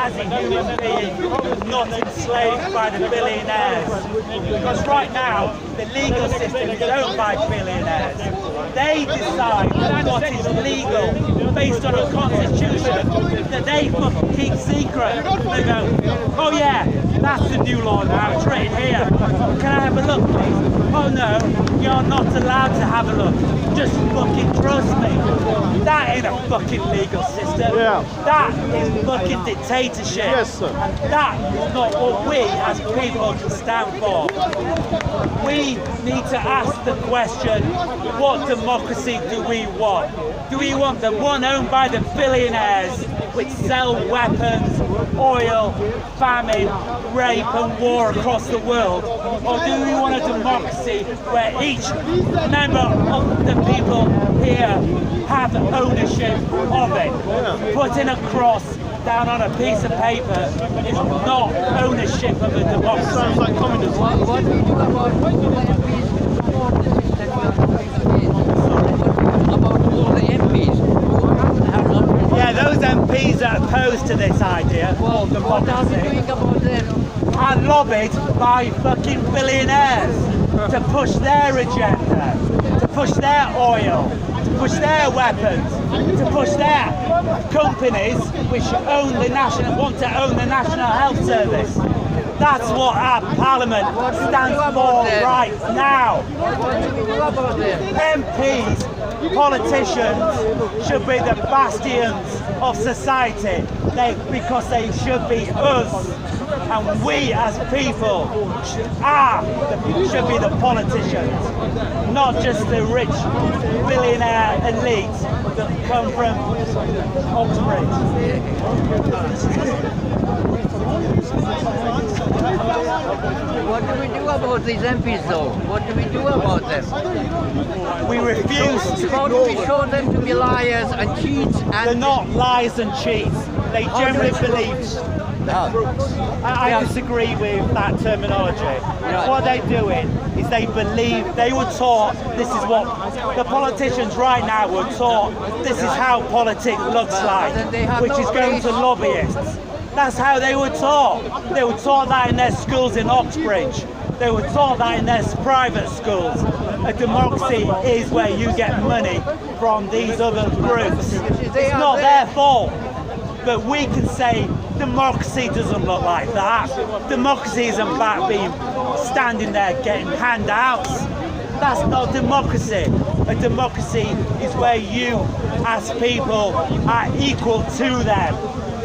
as a human being, not enslaved by the billionaires. Because right now, the legal system is owned by billionaires. They decide what is legal based on a constitution that they fucking keep secret. They go, oh yeah, that's the new law now, it's written here. Can I have a look, please? Oh no, you're not allowed to have a look. Just fucking trust me. That ain't a fucking legal system. Yeah. That is fucking dictatorship. Yes, sir. And that is not what we as people can stand for. We need to ask the question, what democracy do we want? Do we want the one owned by the billionaires which sell weapons, oil, famine, rape and war across the world? Or do we want a democracy where each member of the people here have ownership of it? Putting a cross down on a piece of paper is not ownership of a democracy. Sounds like communism. What do you do about all the MPs before the system about all the MPs who have not? Yeah, those MPs that are opposed to this idea Well, of what are we democracy doing about them? are lobbied by fucking billionaires to push their agenda, to push their oil, to push their weapons, to push their companies which own the want to own the National Health Service. That's what our Parliament stands for right now. What do we do about them? MPs, politicians should be the bastions of society because they should be us. And we as people should be the politicians, not just the rich billionaire elite that come from Oxbridge. What do we do about these MPs though? What do we do about them? We refuse to. How do we show them to be liars and cheats They're and not liars and cheats. They generally believe. I disagree with that terminology. What they're doing is they believe, they were taught, this is what, the politicians right now were taught, this is how politics looks like, which is going to lobbyists. That's how they were taught. They were taught that in their schools in Oxbridge. They were taught that in their private schools. A democracy is where you get money from these other groups. It's not their fault. But we can say democracy doesn't look like that. Democracy isn't about standing there getting handouts. That's not democracy. A democracy is where you, as people, are equal to them,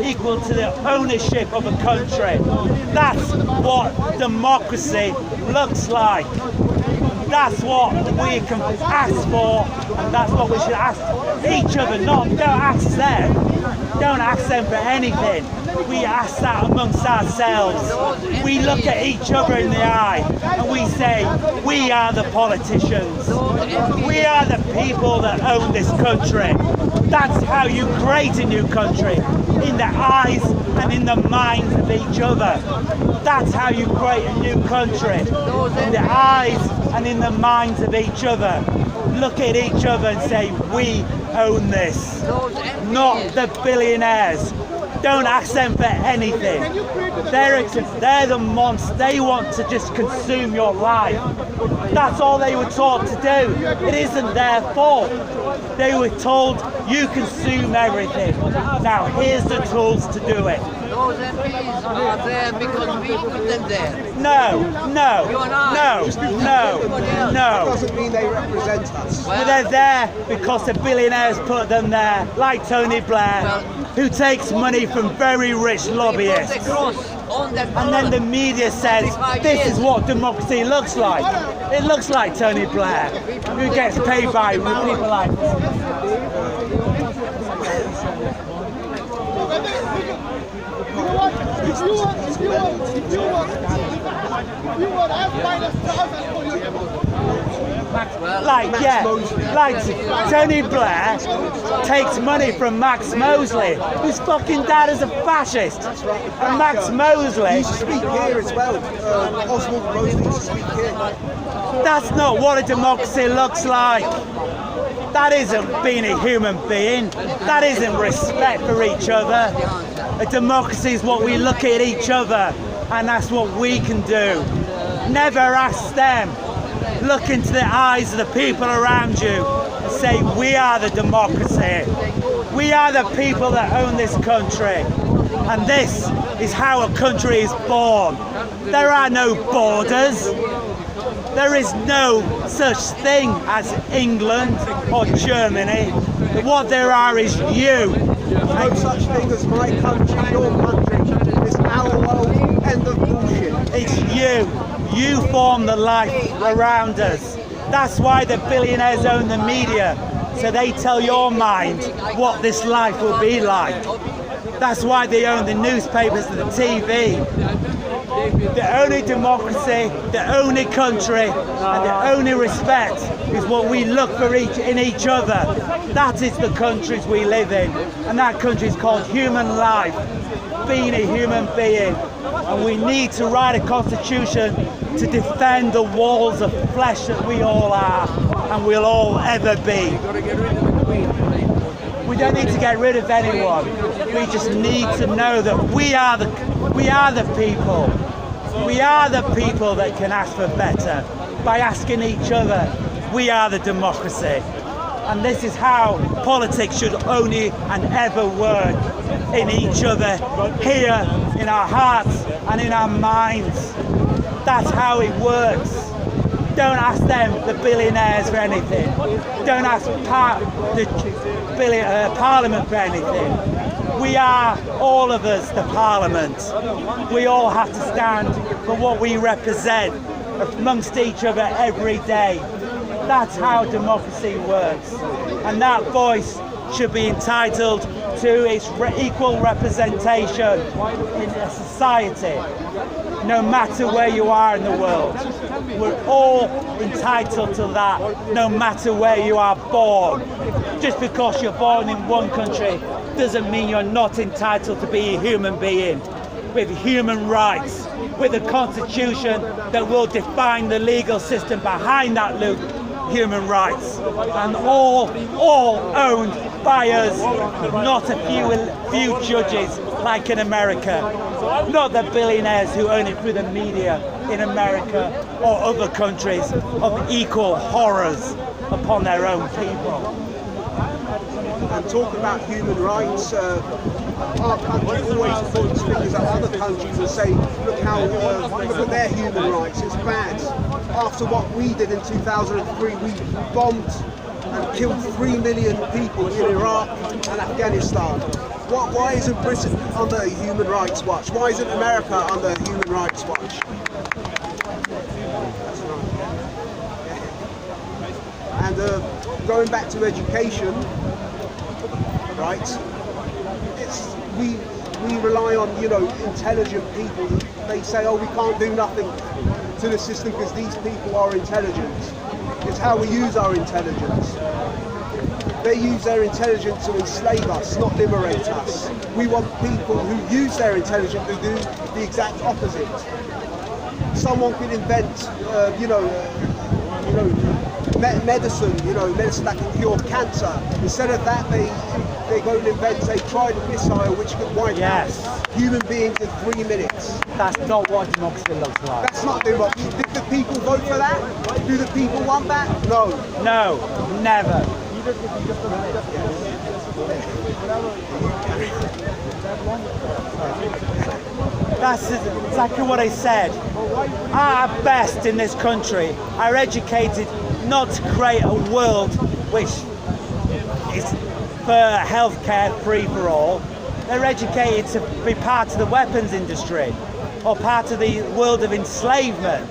equal to the ownership of a country. That's what democracy looks like. That's what we can ask for, and that's what we should ask each other. Don't ask them. Don't ask them for anything. We ask that amongst ourselves. We look at each other in the eye and we say, we are the politicians. We are the people that own this country. That's how you create a new country, in the eyes and in the minds of each other. That's how you create a new country, in the eyes and in the minds of each other. Look at each other and say, we own this, not the billionaires. Don't ask them for anything. They're the monsters. They want to just consume your life. That's all they were taught to do. It isn't their fault. They were told, you consume everything. Now here's the tools to do it. those MPs are there because we put them there? No. That doesn't mean they represent us. Well, they're there because the billionaires put them there, like Tony Blair, who takes money from very rich lobbyists. And then the media says, this is what democracy looks like. It looks like Tony Blair, who gets paid by people like If you want, I'll find a thousand for you. Like Tony Blair takes money from Max Mosley, whose fucking dad is a fascist. And Max Mosley... He used to speak here as well. Oswald Mosley used to speak here. That's not what a democracy looks like. That isn't being a human being. That isn't respect for each other. A democracy is what we look at each other, and that's what we can do. Never ask them. Look into the eyes of the people around you and say, we are the democracy. We are the people that own this country. And this is how a country is born. There are no borders. There is no such thing as England or Germany. What there are is you. No such thing as my country, your country. It's our world, end of bullshit. It's you. You form the life around us. That's why the billionaires own the media, so they tell your mind what this life will be like. That's why they own the newspapers and the TV. The only democracy, the only country, and the only respect is what we look for in each other. That is the countries we live in, and that country is called human life, being a human being. And we need to write a constitution to defend the walls of flesh that we all are and will all ever be. We don't need to get rid of anyone. We just need to know that we are the people. We are the people that can ask for better by asking each other. We are the democracy. And this is how politics should only and ever work, in each other, here, in our hearts and in our minds. That's how it works. Don't ask them, the billionaires, for anything. Don't ask Parliament for anything. We are, all of us, the Parliament. We all have to stand for what we represent amongst each other every day. That's how democracy works. And that voice should be entitled to its equal representation in a society, no matter where you are in the world. We're all entitled to that, no matter where you are born. Just because you're born in one country doesn't mean you're not entitled to be a human being with human rights, with a constitution that will define the legal system behind that human rights, and all owned by us, not a few judges like in America, not the billionaires who own it through the media in America or other countries of equal horrors upon their own people. And talk about human rights. Our country always points fingers at other countries and say, look at their human rights. It's bad. After what we did in 2003, we bombed and killed 3 million people in Iraq and Afghanistan. Why isn't Britain under Human Rights Watch? Why isn't America under Human Rights Watch? That's right. And going back to education, right? We rely on, intelligent people. They say, oh, we can't do nothing to the system because these people are intelligent. It's how we use our intelligence. They use their intelligence to enslave us, not liberate us. We want people who use their intelligence to do the exact opposite. Someone could invent, medicine, medicine that can cure cancer. Instead of that, they go and invent a trident missile which could wipe out human beings in 3 minutes. That's not what democracy looks like. That's not democracy. Did the people vote for that? Do the people want that? No. No, never. That's exactly what I said. Our best in this country are educated not to create a world which is for healthcare free for all. They're educated to be part of the weapons industry or part of the world of enslavement.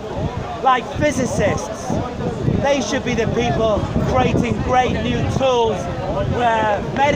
Like physicists, they should be the people creating great new tools where medicine